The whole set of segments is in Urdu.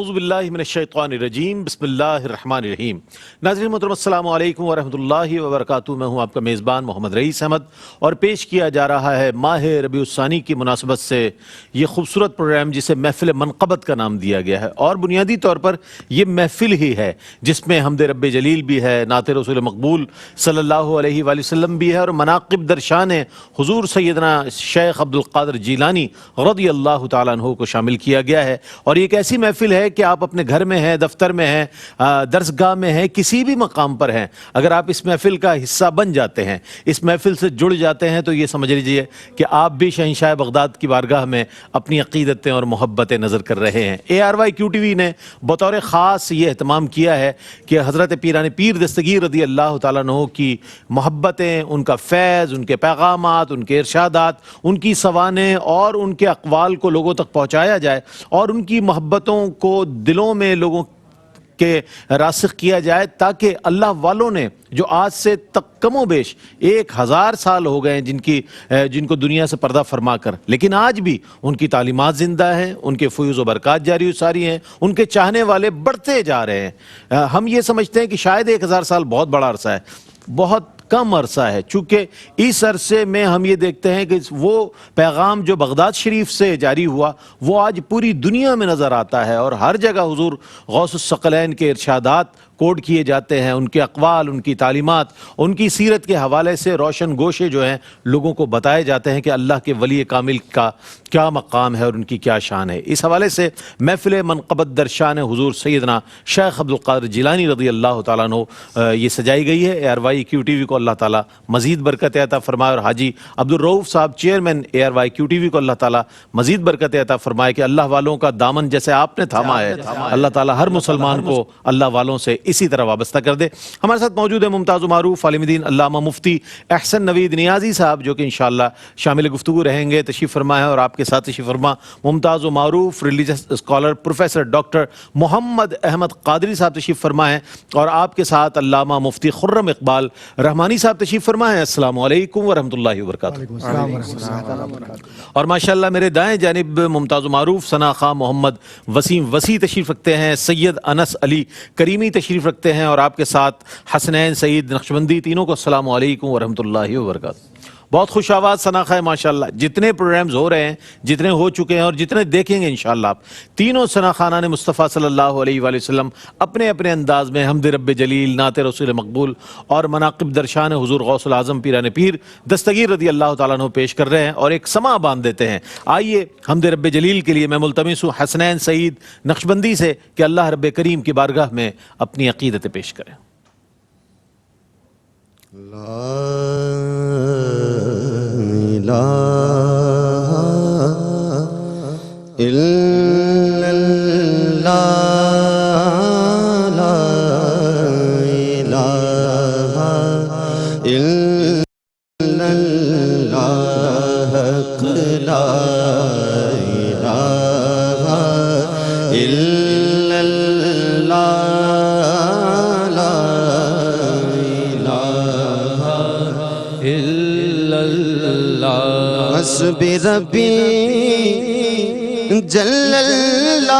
اعوذ باللہ من الشیطان الرجیم بسم اللہ الرحمن الرحیم۔ ناظرین محترم السلام علیکم ورحمۃ اللہ وبرکاتہ۔ میں ہوں آپ کا میزبان محمد رئیس احمد اور پیش کیا جا رہا ہے ماہ ربیع الثانی کی مناسبت سے یہ خوبصورت پروگرام جسے محفل منقبت کا نام دیا گیا ہے، اور بنیادی طور پر یہ محفل ہی ہے جس میں حمد رب جلیل بھی ہے، نعت رسول مقبول صلی اللہ علیہ وآلہ وسلم بھی ہے، اور مناقب درشان حضور سیدنا شیخ عبد القادر جیلانی رضی اللہ تعالیٰ عنہ کو شامل کیا گیا ہے۔ اور یہ ایک ایسی محفل ہے کہ آپ اپنے گھر میں ہیں، دفتر میں ہیں، درسگاہ میں ہیں، کسی بھی مقام پر ہیں، اگر آپ اس محفل کا حصہ بن جاتے ہیں، اس محفل سے جڑ جاتے ہیں، تو یہ سمجھ لیجئے کہ آپ بھی شہنشاہ بغداد کی بارگاہ میں اپنی عقیدتیں اور محبتیں نظر کر رہے ہیں۔ ARYQTV نے بطور خاص یہ اہتمام کیا ہے کہ حضرت پیران پیر دستگیر رضی اللہ تعالیٰ عنہ کی محبتیں، ان کا فیض، ان کے پیغامات، ان کے ارشادات، ان کی سوانح اور ان کے اقوال کو لوگوں تک پہنچایا جائے، اور ان کی محبتوں کو دلوں میں لوگوں کے راسخ کیا جائے، تاکہ اللہ والوں نے جو آج سے تک کم و بیش 1000 سال ہو گئے ہیں جن کو دنیا سے پردہ فرما کر، لیکن آج بھی ان کی تعلیمات زندہ ہیں، ان کے فیوز و برکات جاری و ساری ہیں، ان کے چاہنے والے بڑھتے جا رہے ہیں۔ ہم یہ سمجھتے ہیں کہ شاید 1000 سال بہت بڑا عرصہ ہے، بہت کم عرصہ ہے، چونکہ اس عرصے میں ہم یہ دیکھتے ہیں کہ وہ پیغام جو بغداد شریف سے جاری ہوا وہ آج پوری دنیا میں نظر آتا ہے، اور ہر جگہ حضور غوث الثقلین کے ارشادات کوڈ کیے جاتے ہیں، ان کے اقوال، ان کی تعلیمات، ان کی سیرت کے حوالے سے روشن گوشے جو ہیں لوگوں کو بتائے جاتے ہیں کہ اللہ کے ولی کامل کا کیا مقام ہے اور ان کی کیا شان ہے۔ اس حوالے سے محفل منقبت در شان حضور سیدنا شیخ عبد القادر جیلانی رضی اللہ تعالیٰ عنہ یہ سجائی گئی ہے۔ ARYQTV کو اللہ تعالیٰ مزید برکت عطا فرمائے، اور حاجی عبد الرؤف صاحب چیئرمین ARYQTV کو اللہ تعالیٰ مزید برکت عطا فرمائے کہ اللہ والوں کا دامن جیسے آپ نے تھاما ہے، اللہ تعالیٰ ہر مسلمان کو اللہ والوں سے اسی طرح وابستہ کر دے۔ ہمارے ساتھ موجود ہے ممتاز و معروف عالم دین علامہ مفتی احسن نوید نیازی صاحب، جو کہ انشاءاللہ شامل گفتگو رہیں گے، تشریف فرما ہے، اور آپ کے ساتھ تشریف فرما ممتاز و معروف ریلیجس اسکالر پروفیسر ڈاکٹر محمد احمد قادری صاحب تشریف فرما ہے، اور آپ کے ساتھ علامہ مفتی خرم اقبال رحمانی صاحب تشریف فرما ہے۔ السلام علیکم ورحمۃ اللہ وبرکاتہ۔ اور ماشاءاللہ میرے دائیں جانب ممتاز و معروف ثنا خواہ محمد وسیم وسیع تشریف رکھتے ہیں، سید انس علی کریمی تشریف رکھتے ہیں، اور آپ کے ساتھ حسنین سعید نقشبندی، تینوں کو السلام علیکم ورحمۃ اللہ وبرکاتہ۔ بہت خوش آواز ثنا خواہ ماشاءاللہ، جتنے پروگرامز ہو رہے ہیں، جتنے ہو چکے ہیں اور جتنے دیکھیں گے انشاءاللہ آپ، تینوں ثنا خانان مصطفیٰ صلی اللہ علیہ وآلہ وسلم اپنے اپنے انداز میں حمد رب جلیل، نعت رسول مقبول اور مناقب درشان حضور غوث العظم پیران پیر دستگیر رضی اللہ تعالیٰ عنہ پیش کر رہے ہیں، اور ایک سماع باندھ دیتے ہیں۔ آئیے حمد رب جلیل کے لیے میں ملتمس ہوں حسنین سعید نقشبندی سے کہ اللہ رب کریم کی بارگاہ میں اپنی عقیدت پیش کریں۔ لا الہ الا اللہ، لا الہ الا اللہ، حق لا الہ الا اللہ، حسبی ربی جل اللہ،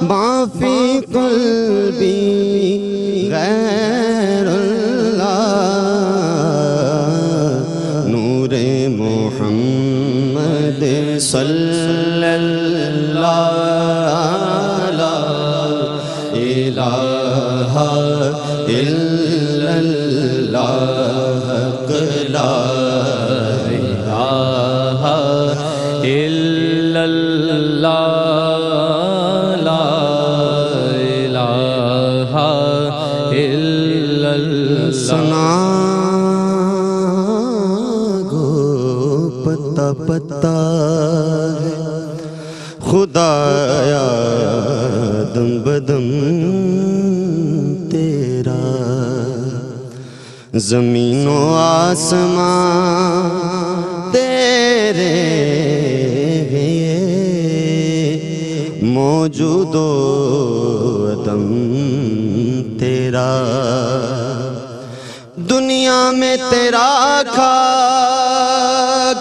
ما فی قلبی غیر اللہ، نور محمد صلی اللہ، الہ الا اللہ، حق لا الہ الا اللہ، لا الہ الا اللہ۔ سنا گو پتا پتا خدایا دم بدم تیرا، زمین و آسمان تیرے موجود و عدم تیرا، دنیا میں تیرا کھا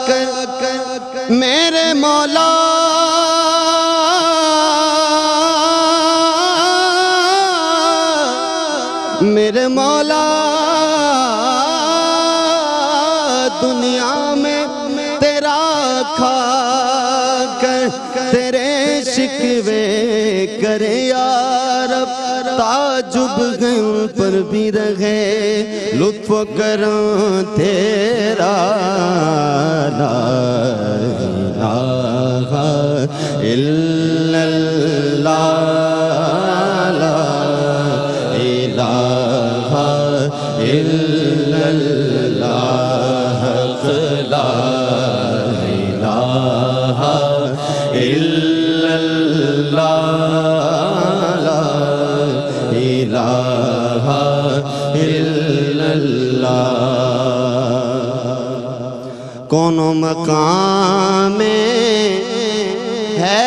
کر میرے مولا میرے مولا دنیا میں تیرا کھا کر تیرے شکوے کرے یا رب تعجب غم پر بھی رہے لطف و کرم تیرا لا الہ الا اللہ لا الہ الا اللہ لا الہ الا اللہ لا الہ الا اللہ کونوں مقام میں ہے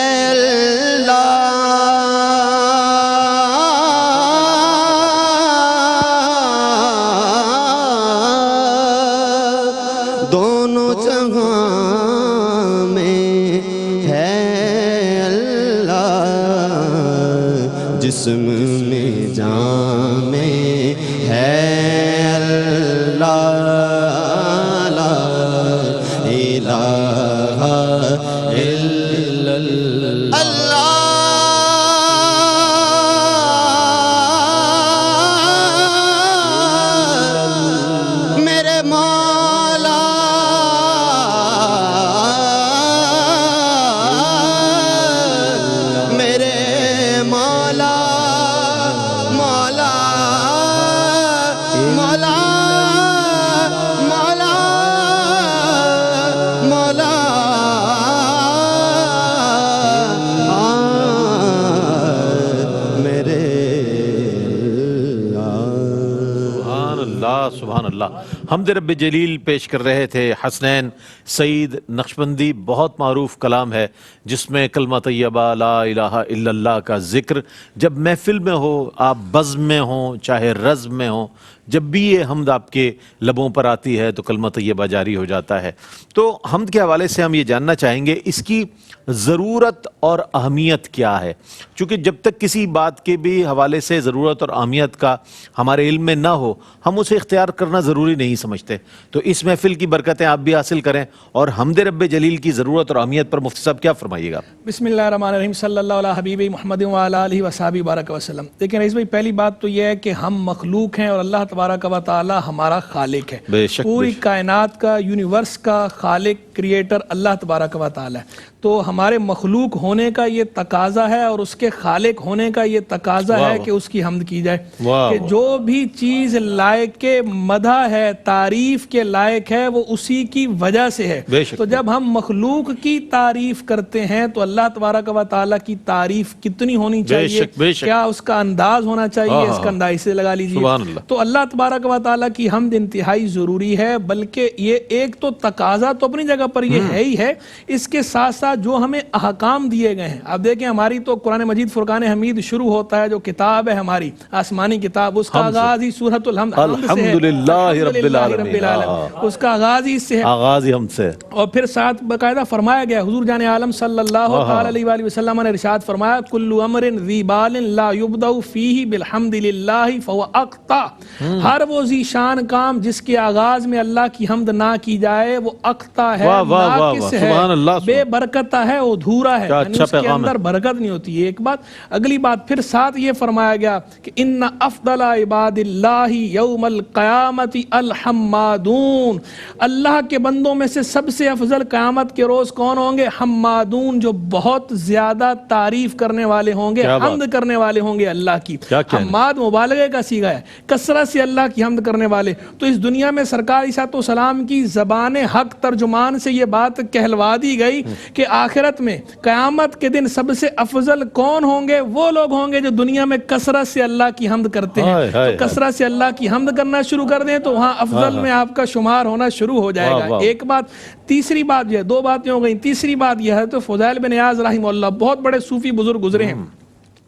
دونوں جہاں میں ہے اللہ جسم میں جان میں ہے اللہ لا الہ الا اللہ میرے مولا میرے مولا مولا مولا مولا مولا میرے سبحان اللہ سبحان اللہ. حمد رب جلیل پیش کر رہے تھے حسنین سعید نقشبندی. بہت معروف کلام ہے جس میں کلمہ طیبہ لا الہ الا اللہ کا ذکر جب محفل میں ہو، آپ بزم میں ہوں چاہے رزم میں ہوں، جب بھی یہ حمد آپ کے لبوں پر آتی ہے تو کلمہ طیبہ جاری ہو جاتا ہے. تو حمد کے حوالے سے ہم یہ جاننا چاہیں گے اس کی ضرورت اور اہمیت کیا ہے، چونکہ جب تک کسی بات کے بھی حوالے سے ضرورت اور اہمیت کا ہمارے علم میں نہ ہو ہم اسے اختیار کرنا ضروری نہیں سمجھتے. تو اس محفل کی برکتیں آپ بھی حاصل کریں اور حمد رب جلیل کی ضرورت اور اہمیت پر مفتی صاحب کیا فرمائیے گا؟ بسم اللہ الرحمن الرحیم صلی اللہ علیہ حبیب محمد وعلی آلہ وصحبہ بارک وسلم. دیکھیں رئیس بھائی، پہلی بات تو یہ ہے کہ ہم مخلوق ہیں اور اللہ تبارک و تعالی ہمارا خالق ہے. بے شک پوری کائنات کا، یونیورس کا خالق کریٹر اللہ تبارک و تعالی ہے. تو ہمارے مخلوق ہونے کا یہ تقاضا ہے اور اس کے خالق ہونے کا یہ تقاضا ہے کہ اس کی حمد کی جائے. کہ جو بھی چیز لائق مدح ہے، تعریف کے لائق ہے، وہ اسی کی وجہ سے ہے. تو جب ہم مخلوق کی تعریف کرتے ہیں تو اللہ تبارک و تعالیٰ کی تعریف کتنی ہونی چاہیے، کیا اس کا انداز ہونا چاہیے، اس کا انداز سے لگا لیجیے. تو اللہ تبارک و تعالیٰ کی حمد انتہائی ضروری ہے، بلکہ یہ ایک تو تقاضا تو اپنی جگہ پر یہ ہے ہی ہے، اس کے ساتھ ساتھ جو ہمیں احکام دیے گئے ہیں. آپ دیکھیں ہماری تو قرآن مجید فرقان حمید شروع ہوتا ہے، جو کتاب ہے ہماری آسمانی کتاب، اس کا آغاز ہی سورۃ الحمد سے ہے. الحمدللہ رب العالمین. اس کا آغاز ہی اس سے ہے، آغاز ہی حمد سے. اور پھر ساتھ باقاعدہ فرمایا گیا، حضور جان عالم صلی اللہ علیہ وآلہ وسلم نے ارشاد فرمایا، کل امر ذی بال لا یبدأ فیہ بالحمد للہ فہو اقطع. ہر وہ ذی شان کام جس کے آغاز میں اللہ کی حمد نہ کی جائے وہ اقطع ہے، ناقص ہے، بے برکت ہے، وہ دھورا ہے، یعنی اس کے اندر برکت نہیں ہوتی. ایک بات. اگلی بات پھر ساتھ یہ فرمایا گیا کہ ان افضل عباد اللہ یوم القیامت الحمادون. اللہ کے بندوں میں سے سب سے افضل قیامت کے روز کون ہوں گے؟ حمادون، جو بہت زیادہ تعریف کرنے والے ہوں گے، حمد کرنے والے ہوں گے اللہ کی. حماد مبالغے کا صیغہ ہے، کثرت سے اللہ کی حمد کرنے والے. تو اس دنیا میں سرکار عیسیٰ السلام کی زبان حق ترجمان سے یہ بات کہلوا دی گئی کہ آخرت میں قیامت کے دن سب سے افضل کون ہوں گے؟ وہ لوگ ہوں گے جو دنیا میں کثرت سے اللہ کی حمد کرتے ہیں. تو کثرت سے اللہ کی حمد کرنا شروع کر دیں تو وہاں افضل میں آپ کا شمار ہونا شروع ہو جائے گا. ایک بات. تیسری بات یہ، دو باتیں ہو گئیں. تیسری بات یہ ہے تو فضیل بن عیاض رحمہ اللہ بہت بڑے صوفی بزرگ گزرے ہیں.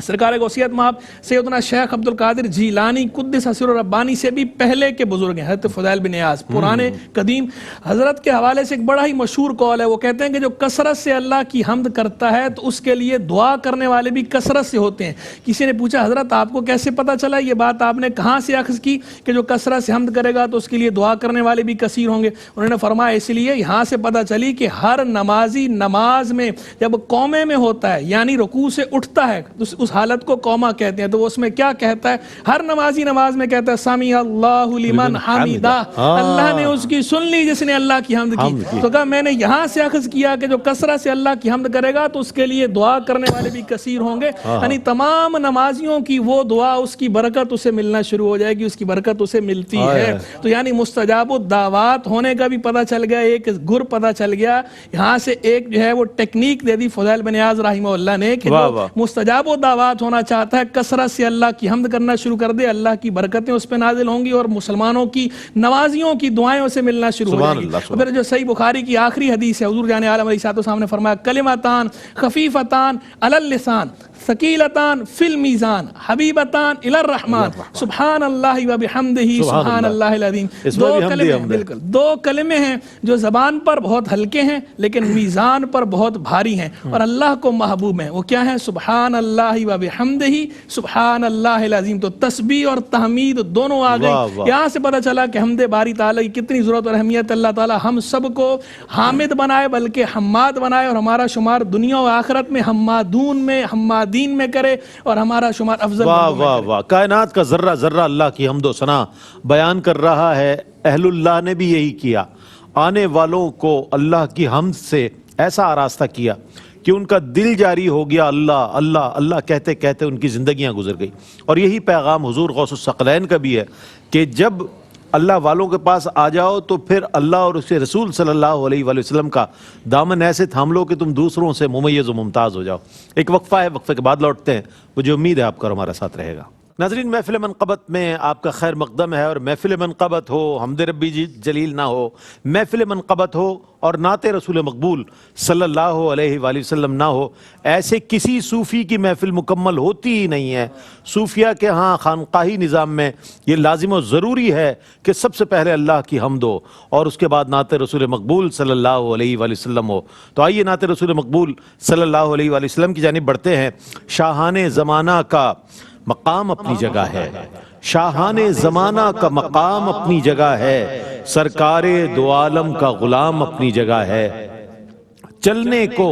سرکار غوثیت مآب سیدنا شیخ عبد القادر جیلانی قدس سر ربانی سے بھی پہلے کے بزرگ ہیں، حضرت فضیل بن نیاز پرانے قدیم حضرت کے حوالے سے ایک بڑا ہی مشہور قول ہے. وہ کہتے ہیں کہ جو کثرت سے اللہ کی حمد کرتا ہے تو اس کے لیے دعا کرنے والے بھی کثرت سے ہوتے ہیں. کسی نے پوچھا حضرت آپ کو کیسے پتہ چلا، یہ بات آپ نے کہاں سے اخذ کی کہ جو کثرت سے حمد کرے گا تو اس کے لیے دعا کرنے والے بھی کثیر ہوں گے؟ انہوں نے فرمایا اس لیے یہاں سے پتہ چلی کہ ہر نمازی نماز میں جب قومے میں ہوتا ہے یعنی رکوع سے اٹھتا ہے تو اس حالت کو قومہ کہتے ہیں. تو وہ اس میں کیا کہتا ہے؟ ہر نمازی نماز میں کہتا ہے سمیع اللہ لمن حمیدہ، اللہ نے اس کی سن لی جس نے اللہ کی حمد کی. تو کہا میں نے یہاں سے اخذ کیا کہ جو کثرت سے اللہ کی حمد کرے گا تو اس کے لیے دعا کرنے والے بھی کثیر ہوں گے. یعنی تمام نمازیوں کی وہ دعا، اس کی برکت اسے ملنا شروع ہو جائے گی، اس کی برکت اسے ملتی ہے. تو یعنی مستجاب الدعوات ہونے کا بھی پتہ چل گیا، ایک گر پتہ چل گیا. یہاں سے ایک جو ہے وہ ٹیکنیک دے دی فضیل بن نیاز رحمہ اللہ نے کہ جو مستجاب الدعوات ہونا چاہتا ہے کثرت سے اللہ کی حمد کرنا شروع کر دے، اللہ کی برکتیں اس پہ نازل ہوں گی اور مسلمانوں کی نمازیوں کی دعائیں اسے ملنا شروع ہو جائیں گی. پھر جو صحیح بخاری کی آخری حدیث ہے، حضور جان عالم علیہ الصلوۃ والسلام نے فرمایا کلمتان خفیفتان علی اللسان ثقیلتان فی المیزان حبیبتان الی الرحمن سبحان اللہ و بحمدہ سبحان اللہ العظیم. دو کلمے ہیں جو زبان پر بہت ہلکے ہیں لیکن میزان پر بہت بھاری ہیں اور اللہ کو محبوب ہیں. وہ کیا ہیں؟ سبحان اللہ و بحمدہ سبحان اللہ العظیم. تو تسبیح اور تحمید دونوں آ گئی. یہاں سے پتہ چلا کہ حمد باری تعالیٰ کی کتنی ضرورت اور اہمیت. اللہ تعالیٰ ہم سب کو حامد بنائے بلکہ حماد بنائے اور ہمارا شمار دنیا و آخرت میں حمادون میں حمادین میں کرے اور ہمارا شمار افضل. واہ واہ واہ. کائنات کا ذرہ ذرہ اللہ کی حمد و ثنا بیان کر رہا ہے. اہل اللہ نے بھی یہی کیا. آنے والوں کو اللہ کی حمد سے ایسا آراستہ کیا کہ ان کا دل جاری ہو گیا اللہ اللہ اللہ کہتے کہتے ان کی زندگیاں گزر گئی. اور یہی پیغام حضور غوث الثقلین کا بھی ہے کہ جب اللہ والوں کے پاس آ جاؤ تو پھر اللہ اور اس کے رسول صلی اللہ علیہ وآلہ وسلم کا دامن ایسے تھام لو کہ تم دوسروں سے ممیز و ممتاز ہو جاؤ. ایک وقفہ ہے، وقفے کے بعد لوٹتے ہیں. مجھے امید ہے آپ کا ہمارا ساتھ رہے گا. ناظرین، محفل منقبت میں آپ کا خیر مقدم ہے. اور محفل منقبت ہو، حمد ربی جلیل نہ ہو، محفل منقبت ہو اور نعت رسول مقبول صلی اللہ علیہ وآلہ وسلم نہ ہو، ایسے کسی صوفی کی محفل مکمل ہوتی ہی نہیں ہے. صوفیہ کے ہاں خانقاہی نظام میں یہ لازم و ضروری ہے کہ سب سے پہلے اللہ کی حمد ہو اور اس کے بعد نعت رسول مقبول صلی اللہ علیہ وآلہ وسلم ہو. تو آئیے نعت رسول مقبول صلی اللہ علیہ وآلہ وسلم کی جانب بڑھتے ہیں. شاہان زمانہ کا مقام اپنی جگہ ہے، شاہان زمانہ کا مقام اپنی جگہ ہے، سرکار دو عالم کا غلام اپنی جگہ ہے. چلنے کو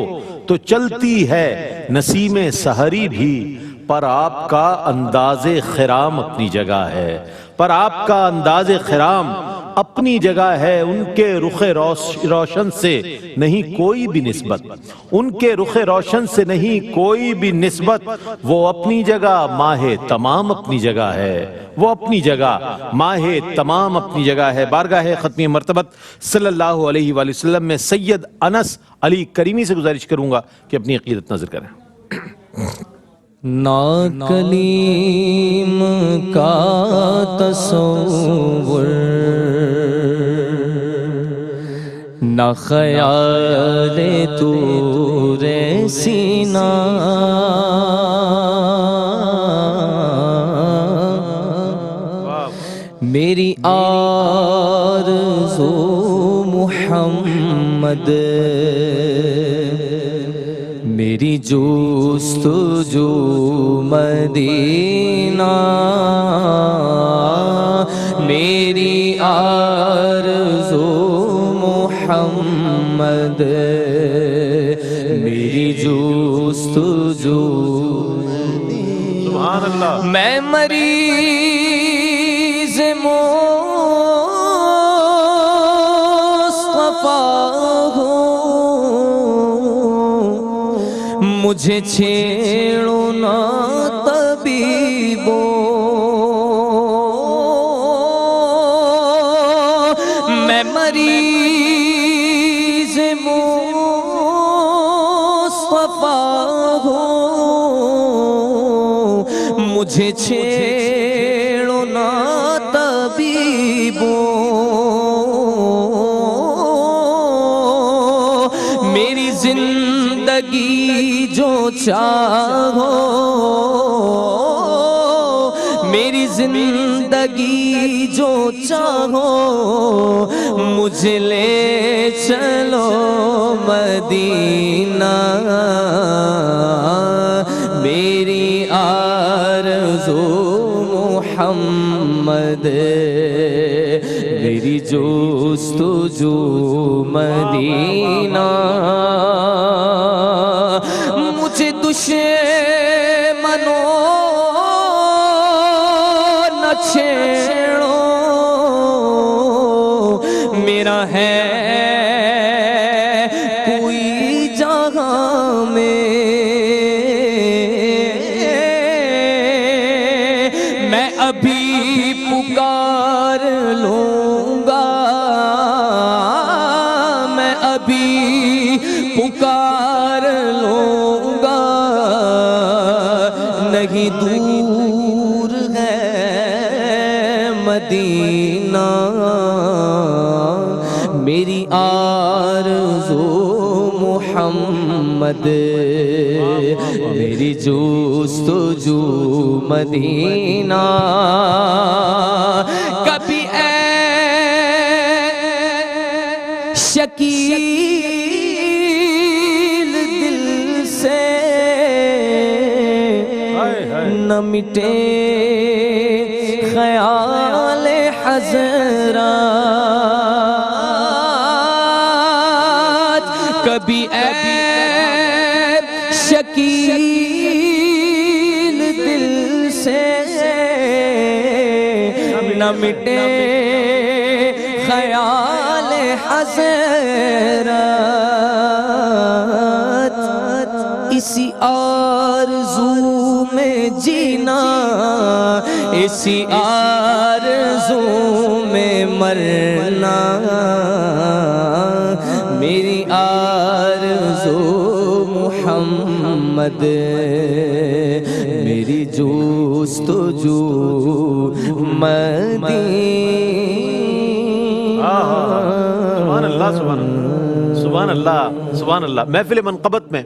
تو چلتی ہے نسیم سحری بھی، پر آپ کا انداز خرام اپنی جگہ ہے. پر آپ کا انداز خرام اپنی جگہ ہے. ان کے رخ روشن سے نہیں کوئی بھی نسبت، ان کے رخ روشن سے نہیں کوئی بھی نسبت. وہ اپنی جگہ ماہ تمام اپنی جگہ ہے، وہ اپنی جگہ ماہ تمام اپنی جگہ ہے. بارگاہ ختمی مرتبت صلی اللہ علیہ وآلہ وسلم میں سید انس علی کریمی سے گزارش کروں گا کہ اپنی عقیدت نظر کریں. نہ کلیم کا تصور، نہ خیال طور سینہ، میری آرزو محمد، میری جستجو مدینہ، میری آرزو محمد، میری جستجو. سبحان اللہ. میں مریض مصطفیٰ ہوں، مجھے چھیڑو نہ طبیبو، میں مریض مصطفیٰ ہوں، مجھے چھیڑو نہ طبیبو. میری زندگی جو چاہو زندگی جو چاہو مجھے لے چلو مدینہ، میری آرزو محمد، میری جستجو مدینہ، مجھے دشمنوں نہ چھیڑو، میرا ہے کوئی جہاں میں ابھی پکار لوں گا، میں ابھی پکار لوں گا، نہیں دور ہے مدینہ، میری آرزو محمد، میری جستجو مدینہ، کبھی اے شکیل دل سے نہ مٹے خیال حضرات، کبھی اے شکیل دل سے نہ مٹے خیال حضرات، اسی آرزو میں جینا، اسی آرزو میں مرنا، میری آرزو محمد، میری جستجو مدینہ۔ سبحان اللہ، سبحان اللہ، سبحان اللہ، سبحان اللہ۔ محفل منقبت میں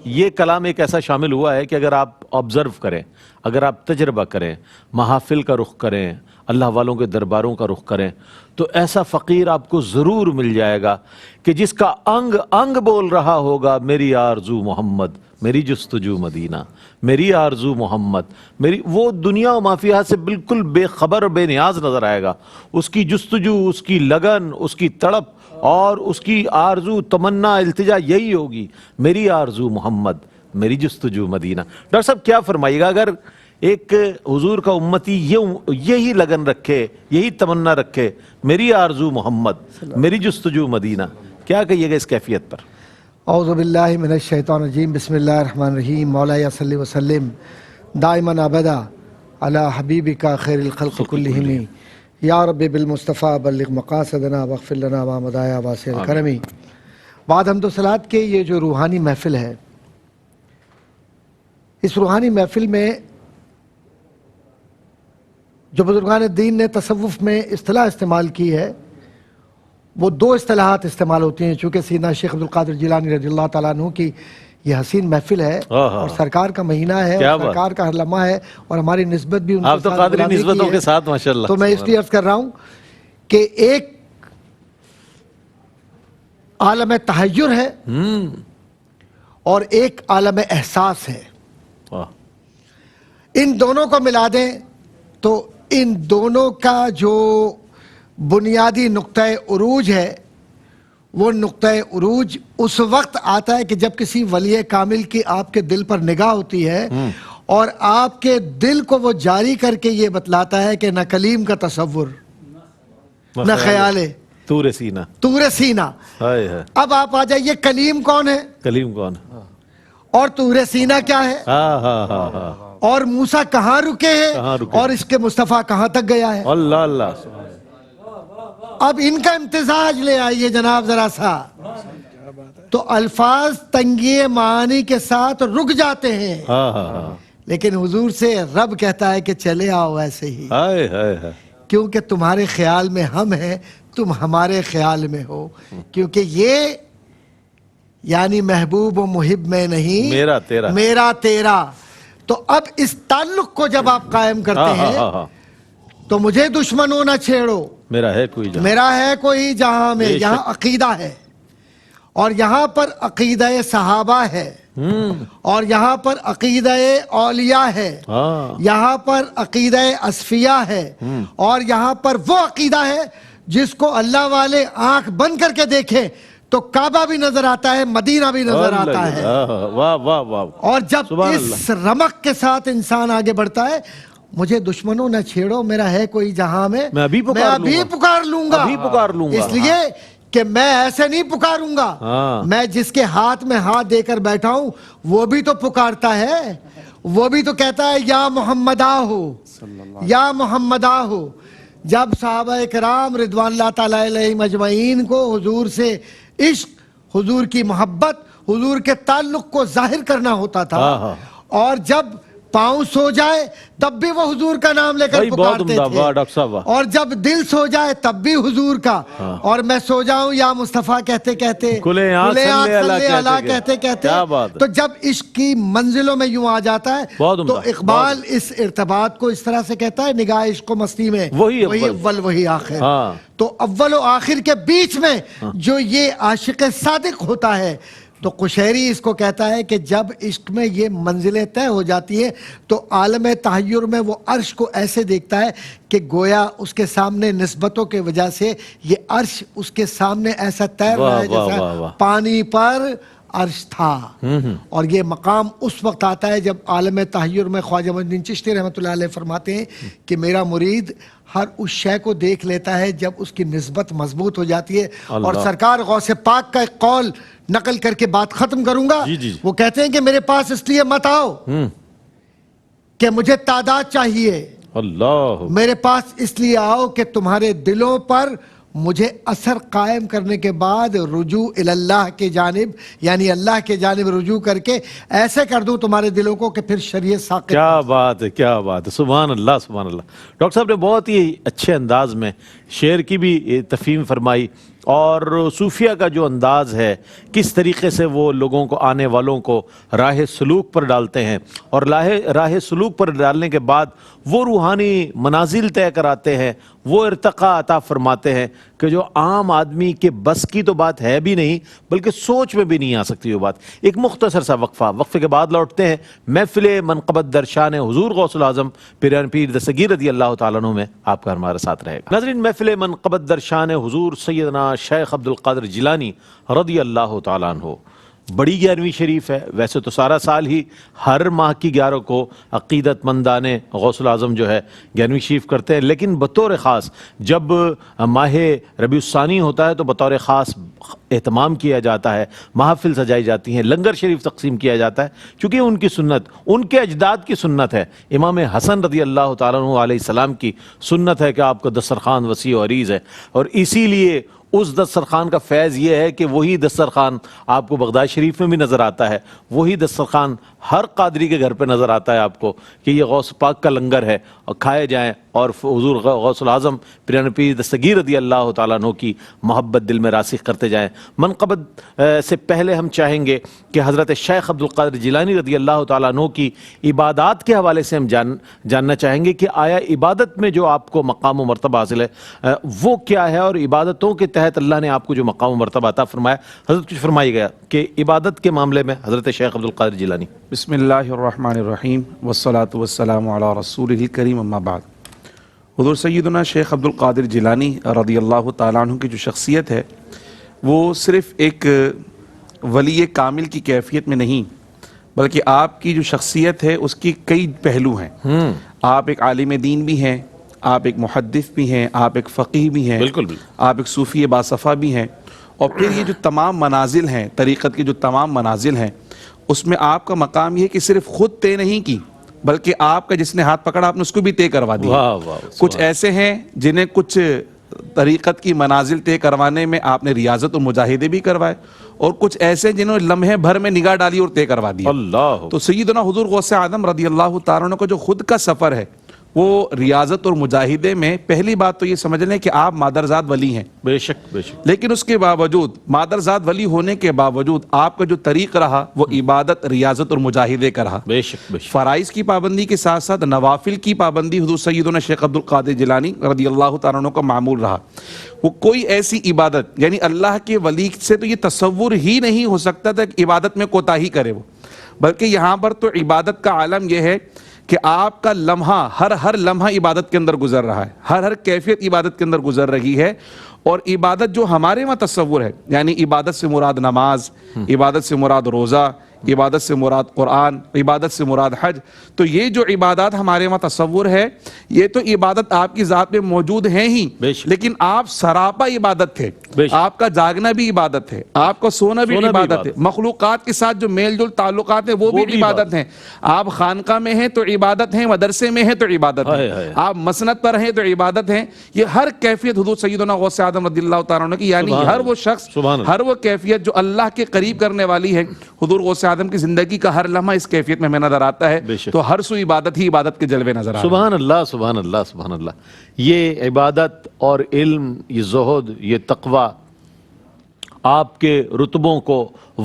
یہ کلام ایک ایسا شامل ہوا ہے کہ اگر آپ آبزرو کریں، اگر آپ تجربہ کریں، محافل کا رخ کریں، اللہ والوں کے درباروں کا رخ کریں، تو ایسا فقیر آپ کو ضرور مل جائے گا کہ جس کا انگ انگ بول رہا ہوگا میری آرزو محمد، میری جستجو مدینہ، میری آرزو محمد، میری، وہ دنیا و مافیہ سے بالکل بے خبر بے نیاز نظر آئے گا، اس کی جستجو، اس کی لگن، اس کی تڑپ اور اس کی آرزو، تمنا، التجا یہی ہوگی، میری آرزو محمد، میری جستجو مدینہ۔ ڈاکٹر صاحب کیا فرمائیے گا اگر ایک حضور کا امتی یہی لگن رکھے، یہی تمنا رکھے، میری آرزو محمد، میری جستجو مدینہ، کیا کہیے گا اس کیفیت پر؟ اعوذ باللہ من الشیطان الرجیم، بسم اللہ الرحمن الرحیم، مولایا صلی وسلم دائما ابدا علی حبیبک خیر الخلق کلہم، یا رب بالمصطفیٰ بلغ مقاصدنا واغفر لنا ما مدایا واسع الکرمی۔ بعد حمد و صلوات کے یہ جو روحانی محفل ہے، اس روحانی محفل میں جو بزرگان دین نے تصوف میں اصطلاح استعمال کی ہے، وہ دو اصطلاحات استعمال ہوتی ہیں، چونکہ سیدنا شیخ عبدالقادر جیلانی رضی اللہ تعالیٰ عنہ کی یہ حسین محفل ہے اور سرکار کا مہینہ ہے اور سرکار کا ہر لمحہ ہے اور ہماری نسبت بھی ان آپ تو قادری نسبتوں کے ساتھ ماشاءاللہ، تو میں اس لیے عرض کر رہا ہوں کہ ایک عالم تحیر ہے اور ایک عالم احساس ہے، ان دونوں کو ملا دیں تو ان دونوں کا جو بنیادی نقطہ عروج ہے، وہ نقطہ عروج اس وقت آتا ہے کہ جب کسی ولی کامل کی آپ کے دل پر نگاہ ہوتی ہے اور آپ کے دل کو وہ جاری کر کے یہ بتلاتا ہے کہ نہ کلیم کا تصور، نہ خیال ہے، طور سینہ، طور سینہ۔ اب آپ آ جائیے، کلیم کون ہے؟ کلیم کون ہے اور طور سینہ کیا ہے؟ اور موسیٰ کہاں رکے ہیں اور اس کے مصطفیٰ کہاں تک گیا ہے؟ اللہ اللہ۔ اب ان کا امتزاج لے آئیے جناب ذرا سا، تو الفاظ تنگی معانی کے ساتھ رک جاتے ہیں، لیکن حضور سے رب کہتا ہے کہ چلے آؤ ایسے ہی، کیونکہ تمہارے خیال میں ہم ہیں، تم ہمارے خیال میں ہو، کیونکہ یہ یعنی محبوب و محب میں نہیں، میرا تیرا۔ تو اب اس تعلق کو جب آپ قائم کرتے ہیں تو مجھے دشمنوں نہ چھیڑو، میرا ہے کوئی جہاں، میرا ہے کوئی جہاں میں. یہاں عقیدہ ہے، اور یہاں پر عقیدہ صحابہ ہے، اور یہاں پر عقیدہ اولیاء ہے، یہاں پر عقیدہ اصفیاء ہے، اور یہاں پر وہ عقیدہ ہے جس کو اللہ والے آنکھ بند کر کے دیکھیں تو کعبہ بھی نظر آتا ہے، مدینہ بھی نظر آتا ہے. واہ واہ واہ. اور جب اس رمق کے ساتھ انسان آگے بڑھتا ہے، مجھے دشمنوں نہ چھیڑو، میرا ہے کوئی جہاں میں ابھی پکار لوں گا، ابھی پکار لوں گا. اس لیے کہ میں ایسے نہیں پکاروں گا، میں جس کے ہاتھ میں ہاتھ دے کر بیٹھا ہوں وہ بھی تو پکارتا ہے، وہ بھی تو کہتا ہے یا محمد آہو، یا محمد آہو. جب صحابہ کرام رضوان اللہ تعالی علیہم اجمعین کو حضور سے عشق، حضور کی محبت، حضور کے تعلق کو ظاہر کرنا ہوتا تھا، اور جب پاؤں سو جائے تب بھی وہ حضور کا نام لے کر پکارتے تھے، اور جب دل سو جائے تب بھی حضور کا، اور میں سو جاؤں یا مصطفیٰ کہتے کہتے، کھلے آنکھ صلی اللہ کہتے کہتے. تو جب عشق کی منزلوں میں یوں آ جاتا ہے تو اقبال اس ارتباط کو اس طرح سے کہتا ہے، نگاہ عشق و مستی میں وہی اول وہی آخر. تو اول و آخر کے بیچ میں جو یہ عاشق صادق ہوتا ہے، تو قشیری اس کو کہتا ہے کہ جب عشق میں یہ منزلیں طے ہو جاتی ہیں تو عالم تحیر میں وہ عرش کو ایسے دیکھتا ہے کہ گویا اس کے سامنے نسبتوں کے وجہ سے یہ عرش اس کے سامنے ایسا تیر رہا ہے جیسا پانی پر عرش تھا. اور یہ مقام اس وقت آتا ہے جب عالم تحیر میں خواجہ معین الدین چشتی رحمۃ اللہ علیہ فرماتے ہیں کہ میرا مرید ہر اس شے کو دیکھ لیتا ہے جب اس کی نسبت مضبوط ہو جاتی ہے. اور سرکار غوث پاک کا ایک قول نقل کر کے بات ختم کروں گا. وہ کہتے ہیں کہ میرے پاس اس لیے مت آؤ کہ مجھے تعداد چاہیے، اللہ میرے پاس اس لیے آؤ کہ تمہارے دلوں پر مجھے اثر قائم کرنے کے بعد رجوع اللہ کے جانب، یعنی اللہ کے جانب رجوع کر کے ایسے کر دوں تمہارے دلوں کو کہ پھر شریعت ساقط. کیا بات ہے، کیا بات ہے، سبحان اللہ سبحان اللہ. ڈاکٹر صاحب نے بہت ہی اچھے انداز میں شعر کی بھی تفہیم فرمائی، اور صوفیہ کا جو انداز ہے، کس طریقے سے وہ لوگوں کو، آنے والوں کو راہ سلوک پر ڈالتے ہیں، اور راہ سلوک پر ڈالنے کے بعد وہ روحانی منازل طے کراتے ہیں، وہ ارتقاء عطا فرماتے ہیں کہ جو عام آدمی کے بس کی تو بات ہے بھی نہیں، بلکہ سوچ میں بھی نہیں آ سکتی وہ بات. ایک مختصر سا وقفے کے بعد لوٹتے ہیں محفل منقبت درشان حضور غوث العظم پیران پیر دستگیر رضی اللہ تعالیٰ عنہ میں. آپ کا ہمارے ساتھ رہے گا. ناظرین، محفل منقبت درشان حضور سیدنا شیخ عبد القادر جیلانی رضی اللہ تعالیٰ عنہ بڑی 11ویں شریف ہے. ویسے تو سارا سال ہی ہر ماہ کی 11 کو عقیدت مندان غوث العظم جو ہے 11ویں شریف کرتے ہیں، لیکن بطور خاص جب ماہ ربیع الثانی ہوتا ہے تو بطور خاص اہتمام کیا جاتا ہے، محافل سجائی جاتی ہیں، لنگر شریف تقسیم کیا جاتا ہے، کیونکہ ان کی سنت، ان کے اجداد کی سنت ہے. امام حسن رضی اللہ تعالیٰ عنہ علیہ السلام کی سنت ہے کہ آپ کا دسترخوان وسیع و عریض ہے، اور اسی لیے اس دسترخوان کا فیض یہ ہے کہ وہی دسترخوان آپ کو بغداد شریف میں بھی نظر آتا ہے، وہی دسترخوان ہر قادری کے گھر پہ نظر آتا ہے آپ کو کہ یہ غوث پاک کا لنگر ہے، اور کھائے جائیں اور حضور غوث العظم پیران پیر دستگیر رضی اللہ تعالیٰ عنہ کی محبت دل میں راسخ کرتے جائیں. منقبت سے پہلے ہم چاہیں گے کہ حضرت شیخ عبد القادر جیلانی رضی اللہ تعالیٰ عنہ کی عبادات کے حوالے سے ہم جاننا چاہیں گے کہ آیا عبادت میں جو آپ کو مقام و مرتبہ حاصل ہے وہ کیا ہے، اور عبادتوں کے تحت اللہ نے آپ کو جو مقام و مرتبہ عطا فرمایا. حضرت کچھ فرمائی گیا کہ عبادت کے معاملے میں حضرت شیخ عبد القادر جیلانی. بسم اللہ الرحمن الرحیم والصلاة والسلام علی رسولہ الکریم، اما بعد. حضور سیدنا شیخ عبد القادر جیلانی رضی اللہ تعالیٰ عنہ کی جو شخصیت ہے وہ صرف ایک ولی کامل کی کیفیت میں نہیں، بلکہ آپ کی جو شخصیت ہے اس کی کئی پہلو ہیں. آپ ایک عالم دین بھی ہیں، آپ ایک محدث بھی ہیں، آپ ایک فقیہ بھی ہیں، بالکل آپ ایک صوفی باصفا بھی ہیں، اور پھر یہ جو تمام منازل ہیں، طریقت کی جو تمام منازل ہیں، اس میں آپ کا مقام یہ ہے کہ صرف خود طے نہیں کی، بلکہ آپ کا جس نے ہاتھ پکڑا آپ نے اس کو بھی طے کروا دیا. کچھ ایسے ہیں جنہیں کچھ طریقت کی منازل طے کروانے میں آپ نے ریاضت و مجاہدے بھی کروائے، اور کچھ ایسے جنہوں نے لمحے بھر میں نگاہ ڈالی اور طے کروا دیا. تو سیدنا حضور غوث اعظم رضی اللہ تعالیٰ عنہ کا جو خود کا سفر ہے وہ ریاضت اور مجاہدے میں پہلی بات تو یہ سمجھ لیں کہ آپ مادرزاد ولی ہیں، بے شک بے شک، لیکن اس کے باوجود مادرزاد ولی ہونے کے باوجود آپ کا جو طریق رہا وہ عبادت، ریاضت اور مجاہدے کا رہا۔ بے شک بے شک، فرائض کی پابندی کے ساتھ ساتھ نوافل کی پابندی حضور سیدنا شیخ عبد القادر جیلانی رضی اللہ تعالیٰ عنہ کا معمول رہا۔ وہ کوئی ایسی عبادت، یعنی اللہ کے ولی سے تو یہ تصور ہی نہیں ہو سکتا تھا کہ عبادت میں کوتاہی کرے وہ، بلکہ یہاں پر تو عبادت کا عالم یہ ہے کہ آپ کا لمحہ، ہر لمحہ عبادت کے اندر گزر رہا ہے، ہر کیفیت عبادت کے اندر گزر رہی ہے۔ اور عبادت جو ہمارے وہاں تصور ہے، یعنی عبادت سے مراد نماز، عبادت سے مراد روزہ، عبادت سے مراد قرآن، عبادت سے مراد حج، تو یہ جو عبادات ہمارے وہاں تصور ہے، یہ تو عبادت آپ کی ذات میں موجود ہیں ہی، لیکن آپ سراپا عبادت تھے، آپ کا جاگنا بھی عبادت ہے، آپ کا سونا بھی عبادت ہے، مخلوقات کے ساتھ جو میل جول تعلقات ہیں وہ بھی عبادت ہیں، آپ خانقاہ میں ہیں تو عبادت ہیں، مدرسے میں ہیں تو عبادت ہیں، آپ مسند پر ہیں تو عبادت ہیں۔ یہ ہر کیفیت حضور سیدنا غوث اعظم رضی اللہ تعالیٰ عنہ کی، یعنی ہر وہ شخص، ہر وہ کیفیت جو اللہ کے قریب کرنے والی ہے، حضور غوث اعظم کی زندگی کا ہر لمحہ اس کیفیت میں ہمیں نظر آتا ہے، تو ہر سو عبادت ہی عبادت کے جلوے نظر آتے ہیں۔ سبحان اللہ سبحان اللہ سبحان اللہ۔ یہ عبادت اور علم، یہ زہد، یہ تقوی آپ کے رتبوں کو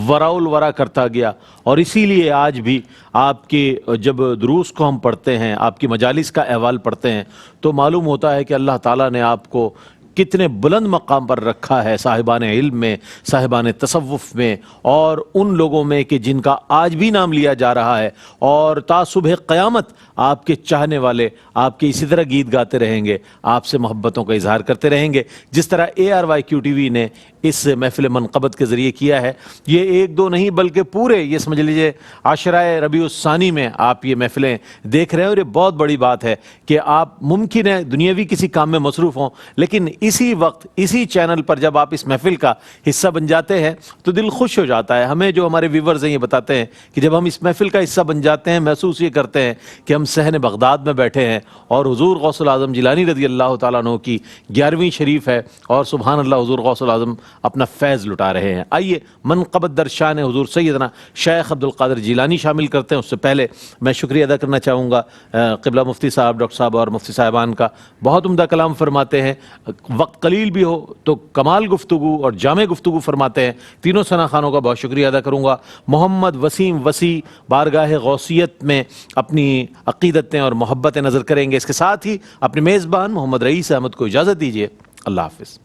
ورا الورا کرتا گیا، اور اسی لیے آج بھی آپ کے جب دروس کو ہم پڑھتے ہیں، آپ کی مجالس کا احوال پڑھتے ہیں، تو معلوم ہوتا ہے کہ اللہ تعالیٰ نے آپ کو کتنے بلند مقام پر رکھا ہے، صاحبان علم میں، صاحبان تصوف میں، اور ان لوگوں میں کہ جن کا آج بھی نام لیا جا رہا ہے، اور تا صبح قیامت آپ کے چاہنے والے آپ کے اسی طرح گیت گاتے رہیں گے، آپ سے محبتوں کا اظہار کرتے رہیں گے، جس طرح ARYQ TV نے اس محفل منقبت کے ذریعے کیا ہے۔ یہ ایک دو نہیں بلکہ پورے، یہ سمجھ لیجئے عشرہ ربیع الثانی میں آپ یہ محفلیں دیکھ رہے ہیں، اور یہ بہت بڑی بات ہے کہ آپ ممکن ہے دنیاوی کسی کام میں مصروف ہوں، لیکن اسی وقت اسی چینل پر جب آپ اس محفل کا حصہ بن جاتے ہیں تو دل خوش ہو جاتا ہے۔ ہمیں جو ہمارے ویورز ہیں یہ بتاتے ہیں کہ جب ہم اس محفل کا حصہ بن جاتے ہیں، محسوس یہ کرتے ہیں کہ ہم صحن بغداد میں بیٹھے ہیں اور حضور غوث الاعظم جیلانی رضی اللہ تعالیٰ عنہ کی 11ویں شریف ہے، اور سبحان اللہ حضور غوث الاعظم اپنا فیض لٹا رہے ہیں۔ آئیے منقبت در شان حضور سیدنا شیخ عبد القادر جیلانی شامل کرتے ہیں۔ اس سے پہلے میں شکریہ ادا کرنا چاہوں گا قبلہ مفتی صاحب، ڈاکٹر صاحب اور مفتی صاحبان کا، بہت عمدہ کلام فرماتے ہیں، وقت قلیل بھی ہو تو کمال گفتگو اور جامع گفتگو فرماتے ہیں۔ تینوں ثنا خانوں کا بہت شکریہ ادا کروں گا۔ محمد وسیم وسیع بارگاہ غوثیت میں اپنی عقیدتیں اور محبتیں نظر کریں گے۔ اس کے ساتھ ہی اپنے میزبان محمد رئیس احمد کو اجازت دیجیے۔ اللہ حافظ۔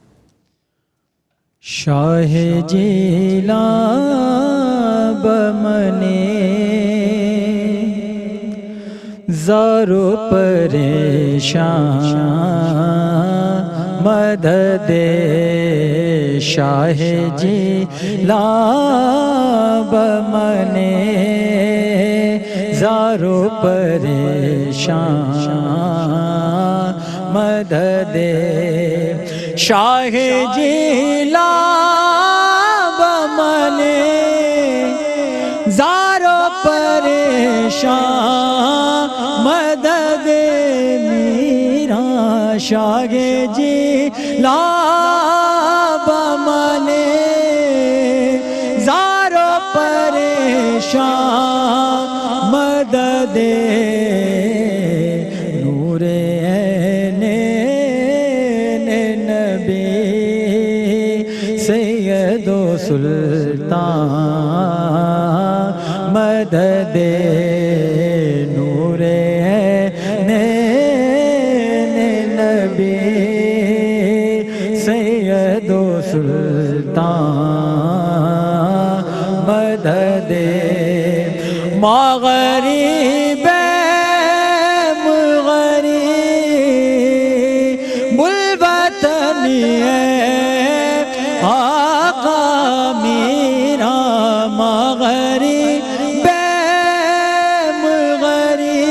شاہ جیلان بمنے زارو پریشان مدد شاہ جیلان بمنے زارو پریشان مدد شاہ جیلان بمنے زارو پریشان مدد میرا شاہ جیلان بمنے زارو پریشان مدد نور عین نبی سید و سلطان مدد نور عین نبی سید و سلطان مدد مغرب مغرب الوطن ہے آقا میرا مغرب مغرب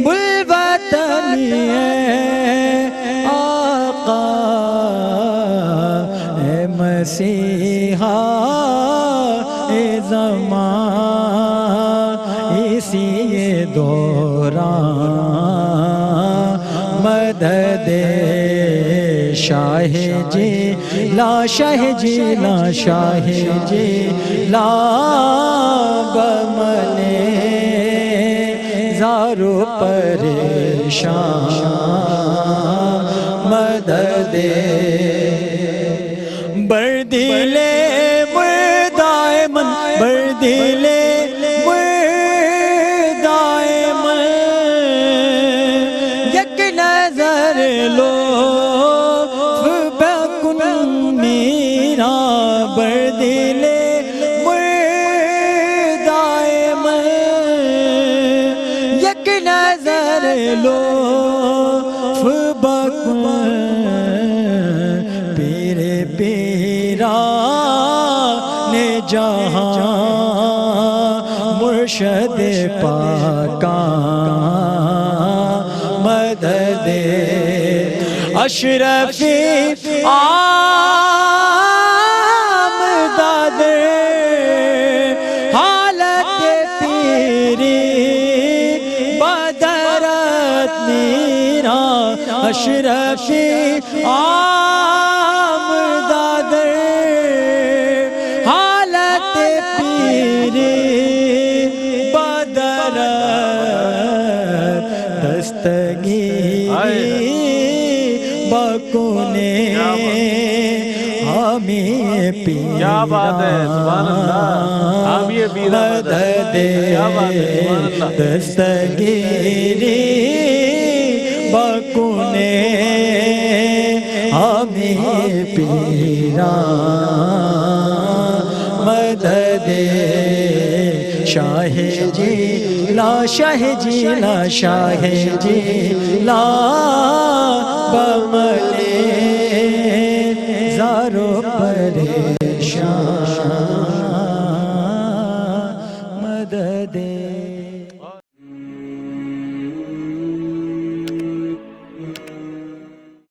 الوطن ہے آقا اے مسیحا اے زمان اسی دوران مدد شاہ جیلان شاہ جیلان شاہ جیلان بمنے زارو پریشان مدد بردل مردائے من بردل مردائے من یک نظر لو بکن میرا بردل مردائے من یک نظر لو بکن پیر پیران جہاں مرشد پاکاں مدد اشرف آمداد حالت پیری بدرت میرا اشرف آمداد حالت پیری بدرت دستگیری بکنے ہمیں پیرا کیا بات ہے، سبحان اللہ، حامی پیرا مدد کیا بات ہے، سبحان اللہ۔ دستگیری بکنے ہمیں پیرا مدد شاہ جی لا شاہ جی لا شاہ جی لا بملے زارو پرے